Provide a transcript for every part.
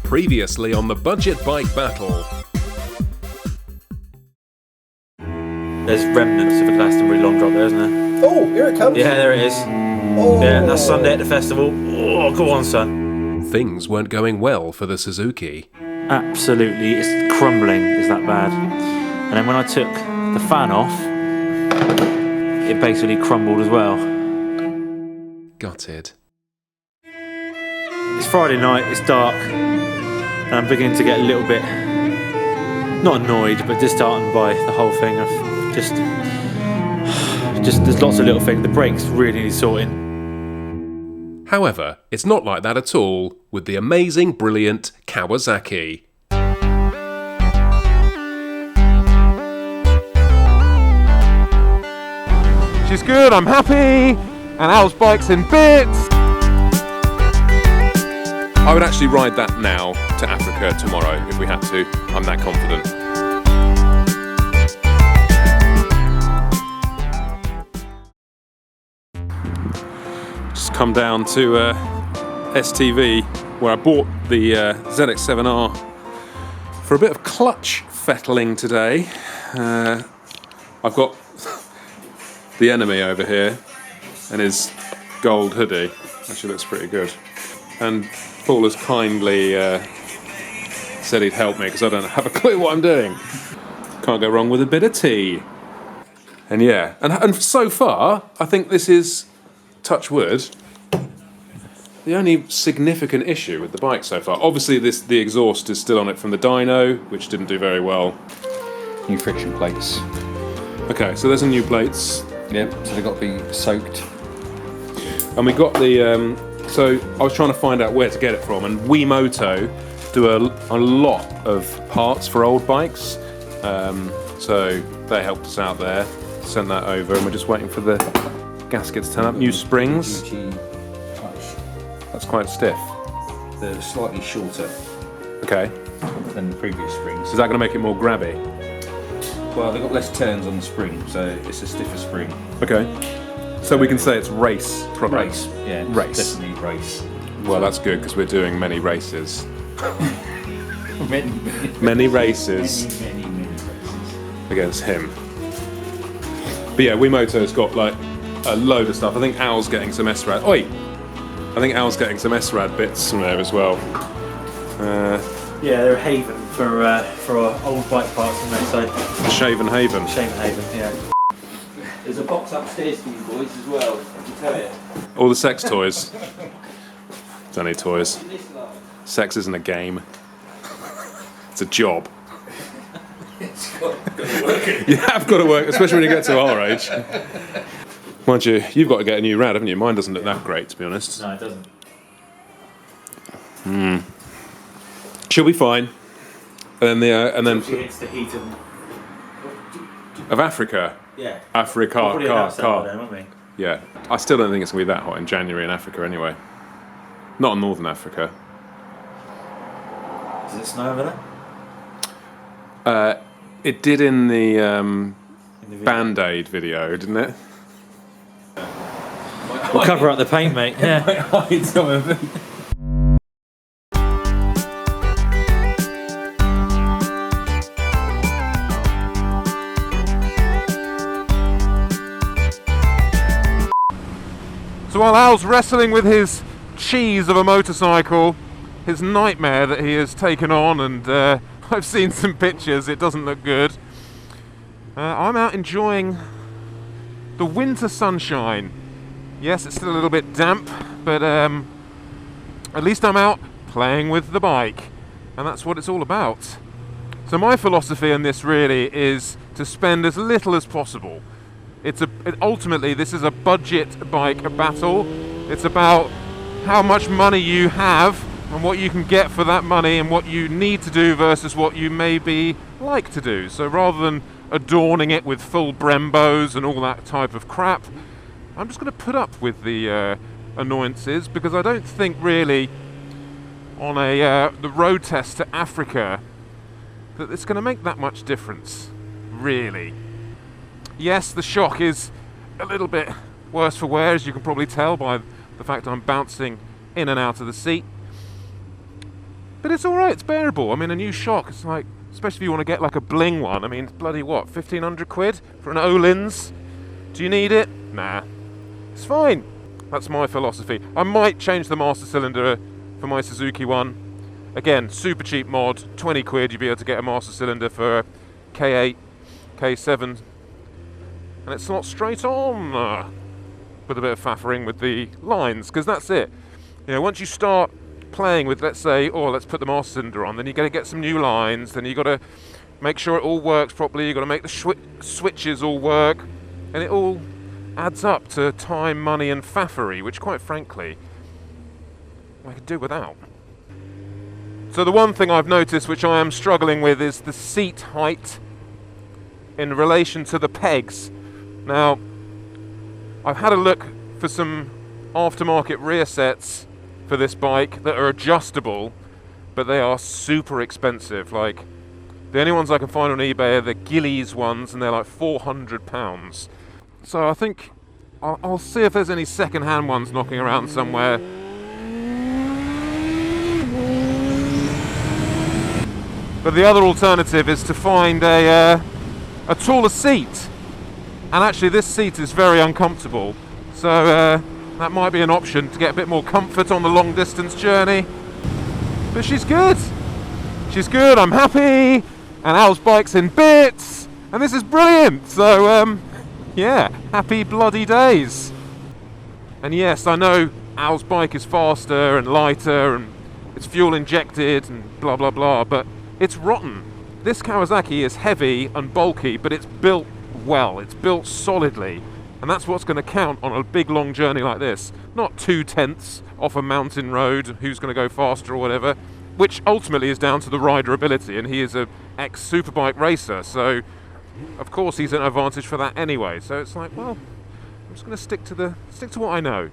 Previously on the Budget Bike Battle. There's remnants of a Glastonbury long drop there, isn't there? Oh, here it comes. Yeah, there it is. Oh. Yeah, that's Sunday at the festival. Oh, go on, son. Things weren't going well for the Suzuki. Absolutely, it's crumbling. It's that bad. And then when I took the fan off, it basically crumbled as well. Gutted. It's Friday night, it's dark, and I'm beginning to get a little bit, not annoyed, but disheartened by the whole thing of just there's lots of little things. The brakes really need sorting. However, it's not like that at all with the amazing, brilliant Kawasaki. She's good, I'm happy, and Al's bike's in bits. I would actually ride that now to Africa tomorrow if we had to. I'm that confident. Just come down to STV where I bought the ZX-7R for a bit of clutch fettling today. I've got the enemy over here and his gold hoodie. Actually looks pretty good. And Paul has kindly said he'd help me because I don't have a clue what I'm doing. Can't go wrong with a bit of tea. And yeah, and so far, I think this is, touch wood, the only significant issue with the bike so far. Obviously, the exhaust is still on it from the dyno, which didn't do very well. New friction plates. Okay, so there's some new plates. Yep, so they've got to be soaked. And we got the... So I was trying to find out where to get it from, and Wiimoto do a lot of parts for old bikes. So they helped us out there, sent that over, and we're just waiting for the gaskets to turn up. New springs. Digi clutch. That's quite stiff. They're slightly shorter Okay. than the previous springs. Is that going to make it more grabby? Well, they've got less turns on the spring, so it's a stiffer spring. Okay. So we can say it's race product. Race, yeah. Race. Definitely race. Well, that's good because we're doing many races. Many Many races races. against him. But yeah, Wiimoto's got like a load of stuff. I think Al's getting some SRAD. Oi! I think Al's getting some SRAD bits from there as well. Yeah, they're a haven for our old bike parts, aren't they? So Shaven Haven. Shaven haven, yeah. There's a box upstairs for you boys as well, I can tell you. All the sex toys. Don't need toys. Sex isn't a game. It's a job. You have got to work, especially when you get to our age. Mind you, you've got to get a new rad, haven't you? Mine doesn't look that great, to be honest. No, it doesn't. She'll be fine. And then It's the heat of Africa. yeah. Africa, Probably car. then, won't we? Yeah, I still don't think it's going to be that hot in January in Africa anyway. Not in Northern Africa. Does it snow over there? It did in the In the video? Band-Aid video, didn't it? We'll cover up the paint, mate. Yeah. Hide some of it. So while Al's wrestling with his cheese of a motorcycle, his nightmare that he has taken on, and I've seen some pictures, it doesn't look good. I'm out enjoying the winter sunshine. Yes, it's still a little bit damp, but at least I'm out playing with the bike, and that's what it's all about. So my philosophy in this really is to spend as little as possible. Ultimately, this is a budget bike battle. It's about how much money you have and what you can get for that money and what you need to do versus what you maybe like to do. So rather than adorning it with full Brembos and all that type of crap, I'm just going to put up with the annoyances because I don't think really on the road test to Africa that it's going to make that much difference, really. Yes, the shock is a little bit worse for wear, as you can probably tell by the fact I'm bouncing in and out of the seat. But it's alright, it's bearable. I mean, a new shock, it's like, especially if you want to get like a bling one, I mean, it's bloody what, 1,500 quid for an Öhlins? Do you need it? Nah. It's fine. That's my philosophy. I might change the master cylinder for my Suzuki one. Again, super cheap mod, 20 quid, you'd be able to get a master cylinder for K8, K7, and it's not straight on, with a bit of faffering with the lines, because that's it. You know, once you start playing with, let's say, oh, let's put the master cylinder on, then you're going to get some new lines, then you've got to make sure it all works properly, you've got to make the switches all work, and it all adds up to time, money and faffery, which quite frankly, I could do without. So the one thing I've noticed which I am struggling with is the seat height in relation to the pegs. Now, I've had a look for some aftermarket rear sets for this bike that are adjustable, but they are super expensive. Like, the only ones I can find on eBay are the Gillies ones, and they're like £400. So I think I'll see if there's any second-hand ones knocking around somewhere. But the other alternative is to find a taller seat. And actually this seat is very uncomfortable. So that might be an option to get a bit more comfort on the long distance journey. But she's good. She's good, I'm happy. And Al's bike's in bits. And this is brilliant. So yeah, happy bloody days. And yes, I know Al's bike is faster and lighter and it's fuel injected and blah blah blah, but it's rotten. This Kawasaki is heavy and bulky, but it's built well, it's built solidly, and that's what's going to count on a big long journey like this. Not 2/10 off a mountain road, who's going to go faster or whatever, which ultimately is down to the rider ability, and he is a ex-superbike racer, so of course he's an advantage for that anyway. So it's like, well, I'm just going to stick to what I know.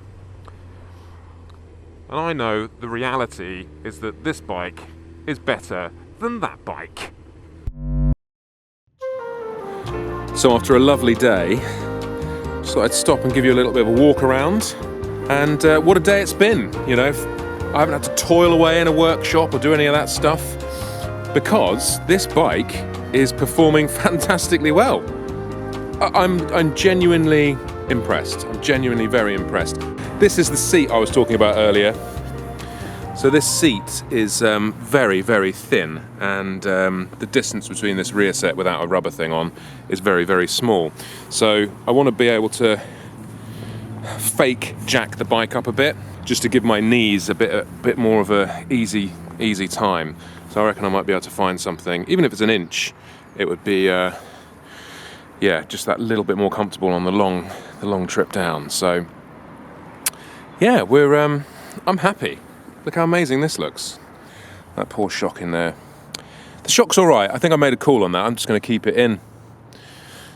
And I know the reality is that this bike is better than that bike. So after a lovely day, just thought I'd stop and give you a little bit of a walk around. And what a day it's been, you know. I haven't had to toil away in a workshop or do any of that stuff, because this bike is performing fantastically well. I'm genuinely impressed. I'm genuinely very impressed. This is the seat I was talking about earlier. So this seat is very, very thin, and the distance between this rear set without a rubber thing on is very, very small. So I want to be able to fake jack the bike up a bit, just to give my knees a bit more of a easy time. So I reckon I might be able to find something, even if it's an inch, it would be yeah, just that little bit more comfortable on the long trip down. So yeah, I'm happy. Look how amazing this looks. That poor shock in there. The shock's all right. I think I made a call on that. I'm just going to keep it in.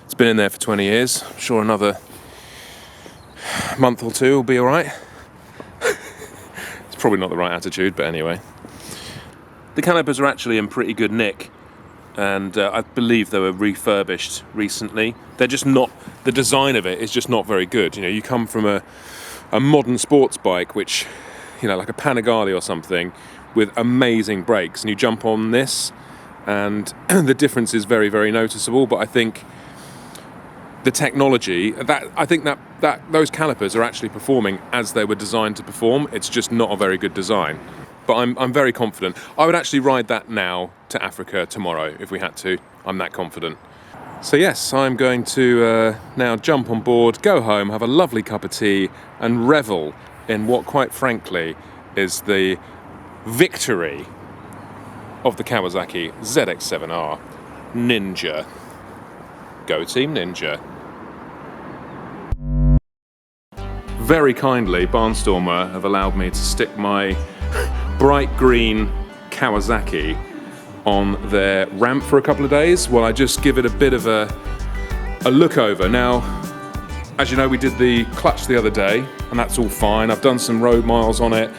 It's been in there for 20 years. I'm sure another month or two will be all right. It's probably not the right attitude, but anyway. The calipers are actually in pretty good nick, and I believe they were refurbished recently. They're just not, the design of it is just not very good. You know, you come from a modern sports bike, which, you know, like a Panigale or something, with amazing brakes, and you jump on this and the difference is very, very noticeable. But I think the technology, that those calipers are actually performing as they were designed to perform. It's just not a very good design. But I'm very confident. I would actually ride that now to Africa tomorrow if we had to. I'm that confident. So yes, I'm going to now jump on board, go home, have a lovely cup of tea and revel in what, quite frankly, is the victory of the Kawasaki ZX-7R Ninja. Go Team Ninja. Very kindly, Barnstormer have allowed me to stick my bright green Kawasaki on their ramp for a couple of days while I just give it a bit of a look over. Now, as you know, we did the clutch the other day, and that's all fine. I've done some road miles on it,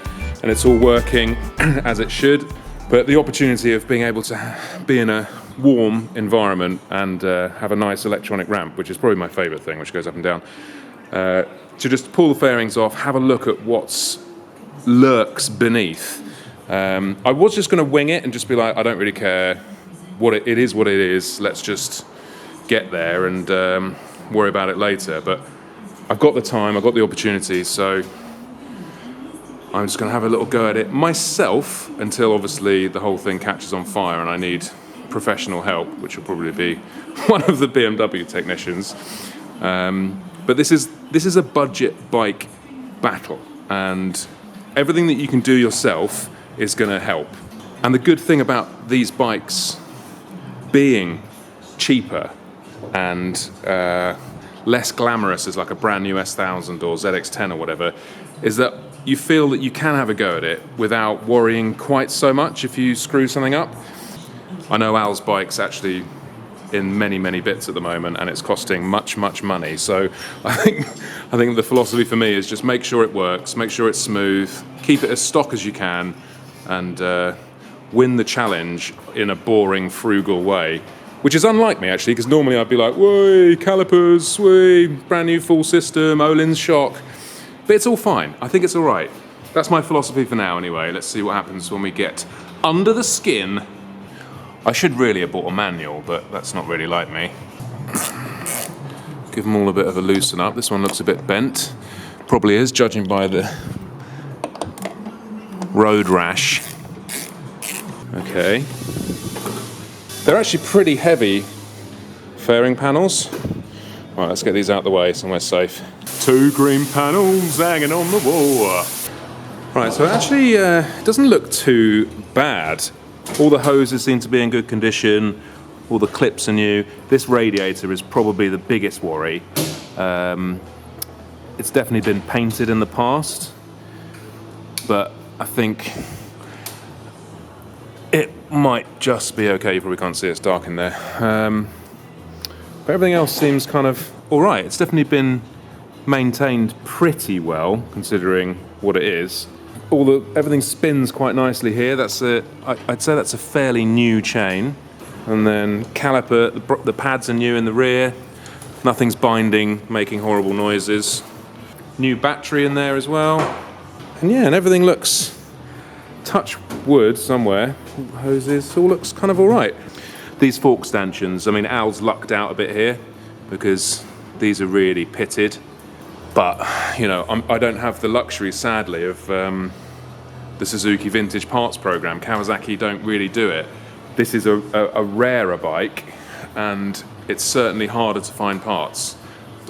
and it's all working as it should. But the opportunity of being able to be in a warm environment and have a nice electronic ramp, which is probably my favourite thing, which goes up and down, to just pull the fairings off, have a look at what's lurks beneath, I was just going to wing it and just be like, I don't really care. It is what it is. Let's just get there and worry about it later. But I've got the time, I've got the opportunity, so I'm just going to have a little go at it myself until obviously the whole thing catches on fire and I need professional help, which will probably be one of the BMW technicians. But this is a budget bike battle, and everything that you can do yourself is going to help. And the good thing about these bikes being cheaper and less glamorous as like a brand new S1000 or ZX-10 or whatever is that you feel that you can have a go at it without worrying quite so much if you screw something up. I know Al's bike's actually in many bits at the moment and it's costing much money, so I think the philosophy for me is just make sure it works, make sure it's smooth, keep it as stock as you can, and win the challenge in a boring, frugal way, which is unlike me actually, because normally I'd be like, whoa, calipers, whoa, brand new full system, Öhlins shock, but it's all fine. I think it's all right. That's my philosophy for now anyway. Let's see what happens when we get under the skin. I should really have bought a manual, but that's not really like me. Give them all a bit of a loosen up. This one looks a bit bent. Probably is, judging by the road rash. Okay. They're actually pretty heavy fairing panels. Right, let's get these out of the way somewhere safe. 2 green panels hanging on the wall. Right, so it actually doesn't look too bad. All the hoses seem to be in good condition, all the clips are new. This radiator is probably the biggest worry. It's definitely been painted in the past, but I think it might just be okay. You probably can't see, it's dark in there. But everything else seems kind of all right. It's definitely been maintained pretty well, considering what it is. Everything spins quite nicely here. I'd say that's a fairly new chain. And then caliper, the pads are new in the rear. Nothing's binding, making horrible noises. New battery in there as well. And yeah, and everything looks, touch wood somewhere, hoses, all looks kind of all right. These fork stanchions, I mean, Al's lucked out a bit here because these are really pitted. But, you know, I don't have the luxury, sadly, of the Suzuki Vintage Parts Program. Kawasaki don't really do it. This is a rarer bike, and it's certainly harder to find parts.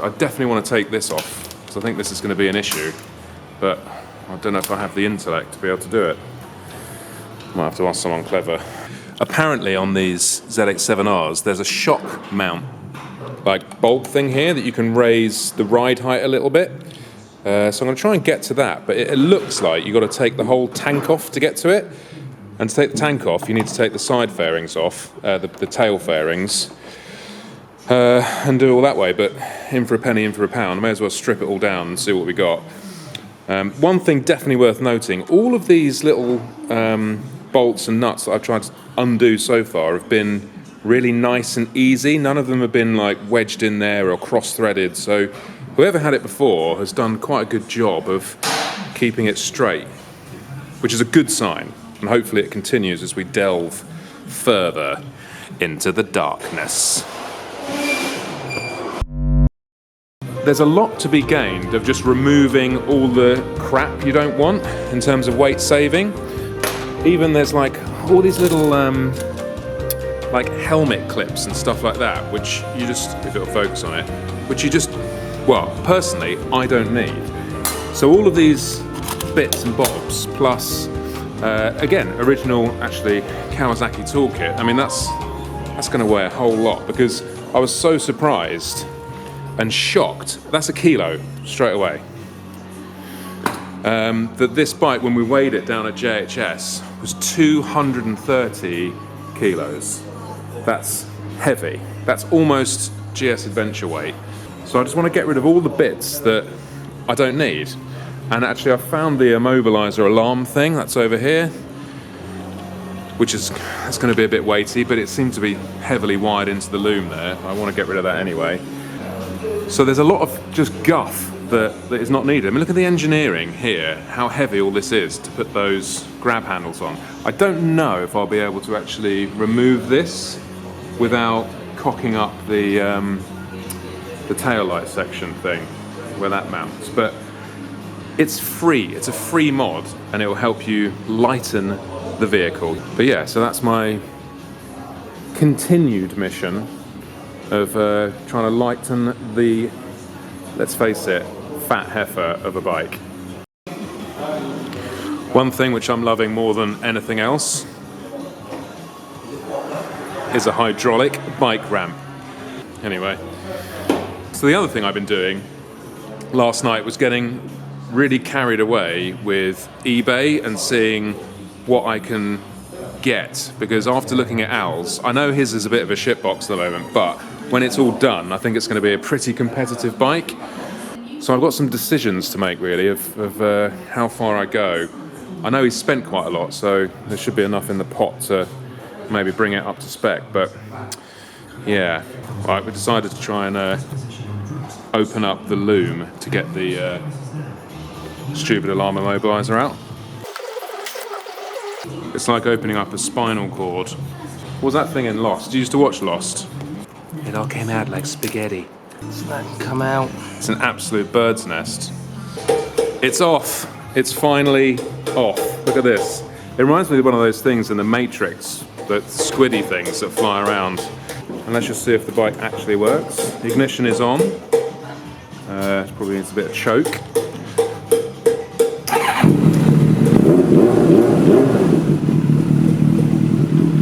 I definitely want to take this off, because I think this is going to be an issue. But I don't know if I have the intellect to be able to do it. Might have to ask someone clever. Apparently on these ZX-7Rs, there's a shock mount like bolt thing here that you can raise the ride height a little bit. So I'm going to try and get to that, but it looks like you've got to take the whole tank off to get to it. And to take the tank off, you need to take the side fairings off, the tail fairings, and do it all that way. But in for a penny, in for a pound. I may as well strip it all down and see what we got. One thing definitely worth noting, all of these little bolts and nuts that I've tried to undo so far have been really nice and easy. None of them have been like wedged in there or cross-threaded, so whoever had it before has done quite a good job of keeping it straight, which is a good sign, and hopefully it continues as we delve further into the darkness. There's a lot to be gained of just removing all the crap you don't want in terms of weight saving. Even there's like all these little like helmet clips and stuff like that, which you just, if it'll focus on it, which you just, well, personally, I don't need. So all of these bits and bobs, plus, again, original, actually, Kawasaki toolkit, I mean, that's going to weigh a whole lot, because I was so surprised and shocked, that's a kilo straight away, that this bike, when we weighed it down at JHS, was 230 kilos. That's heavy. That's almost GS Adventure weight. So I just want to get rid of all the bits that I don't need. And actually I found the immobilizer alarm thing that's over here, which is, that's going to be a bit weighty, but it seemed to be heavily wired into the loom there. I want to get rid of that anyway. So there's a lot of just guff that is not needed. I mean, look at the engineering here, how heavy all this is to put those grab handles on. I don't know if I'll be able to actually remove this without cocking up the tail light section thing where that mounts, but it's free. It's a free mod, and it will help you lighten the vehicle. But yeah, so that's my continued mission of trying to lighten the, let's face it, fat heifer of a bike. One thing which I'm loving more than anything else is a hydraulic bike ramp. Anyway, so the other thing I've been doing last night was getting really carried away with eBay and seeing what I can get, because after looking at Al's, I know his is a bit of a shitbox at the moment, but when it's all done, I think it's going to be a pretty competitive bike. So I've got some decisions to make, really, of how far I go. I know he's spent quite a lot, so there should be enough in the pot to maybe bring it up to spec, but yeah. Right, we decided to try and open up the loom to get the stupid alarm immobiliser out. It's like opening up a spinal cord. What was that thing in Lost? Did you used to watch Lost? It all came out like spaghetti. Doesn't that come out? It's an absolute bird's nest. It's off. It's finally off. Look at this. It reminds me of one of those things in the Matrix, the squiddy things that fly around. And let's just see if the bike actually works. The ignition is on. It probably needs a bit of choke.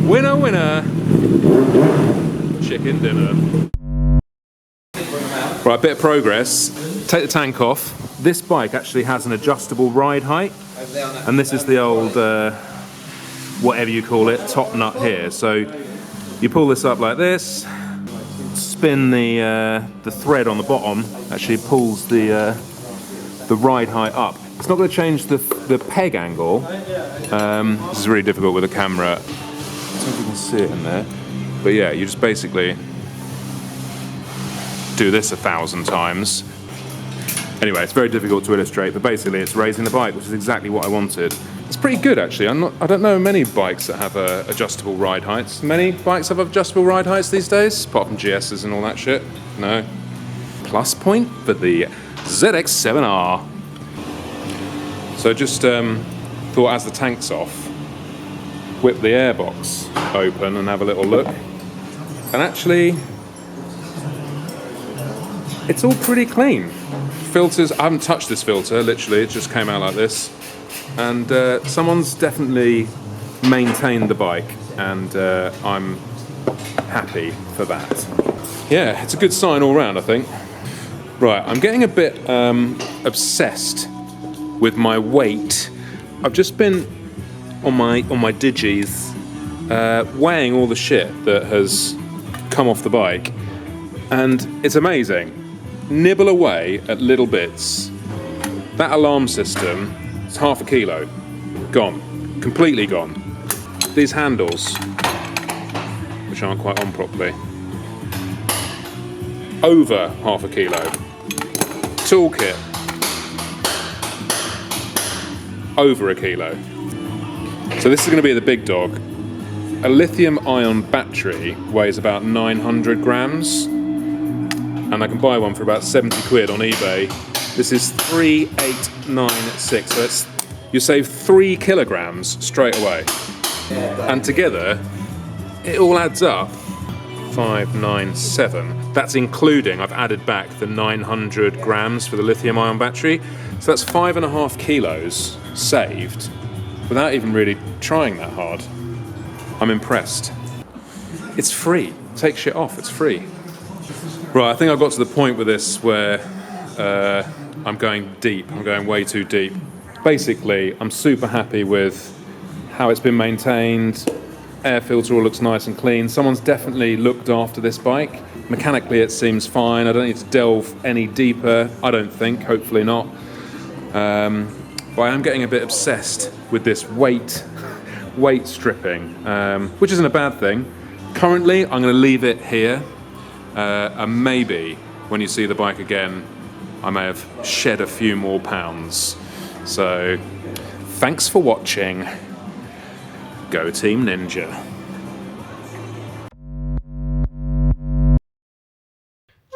Winner, winner. Chicken dinner. Right, a bit of progress. Take the tank off. This bike actually has an adjustable ride height, and this is the old, whatever you call it, top nut here. So you pull this up like this, spin the thread on the bottom, actually pulls the ride height up. It's not going to change the peg angle. This is really difficult with a camera. I don't know if you can see it in there. But yeah, you just basically do this 1,000 times. Anyway, it's very difficult to illustrate, but basically it's raising the bike, which is exactly what I wanted. It's pretty good, actually. I don't know many bikes that have adjustable ride heights. Many bikes have adjustable ride heights these days, apart from GS's and all that shit. No. Plus point for the ZX-7R. So just thought, as the tank's off, whip the airbox open and have a little look. And actually, it's all pretty clean. Filters, I haven't touched this filter, literally, it just came out like this. And someone's definitely maintained the bike, and I'm happy for that. Yeah, it's a good sign all round, I think. Right, I'm getting a bit obsessed with my weight. I've just been on my digis weighing all the shit that has come off the bike, and it's amazing. Nibble away at little bits. That alarm system is 1/2 kilo. Gone. Completely gone. These handles, which aren't quite on properly, over 1/2 kilo. Toolkit, over 1 kilo. So this is going to be the big dog. A lithium-ion battery weighs about 900 grams, and I can buy one for about 70 quid on eBay. This is 3896, so it's, you save 3 kilograms straight away. And together, it all adds up 597. That's including, I've added back the 900 grams for the lithium-ion battery. So that's 5.5 kilos saved without even really trying that hard. I'm impressed. It's free. Take shit off, it's free. Right, I think I've got to the point with this where I'm going deep. I'm going way too deep. Basically, I'm super happy with how it's been maintained. Air filter all looks nice and clean. Someone's definitely looked after this bike. Mechanically, it seems fine. I don't need to delve any deeper. I don't think, hopefully not. But I am getting a bit obsessed with this weight stripping, which isn't a bad thing. Currently, I'm going to leave it here. And maybe when you see the bike again, I may have shed a few more pounds. So, thanks for watching. Go Team Ninja.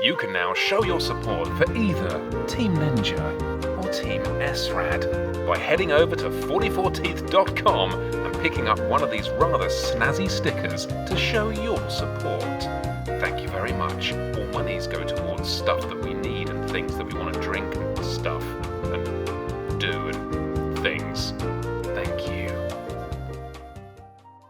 You can now show your support for either Team Ninja or Team SRAD by heading over to 44teeth.com and picking up one of these rather snazzy stickers to show your support. Thank you very much. All monies go towards stuff that we need and things that we want to drink and stuff and do and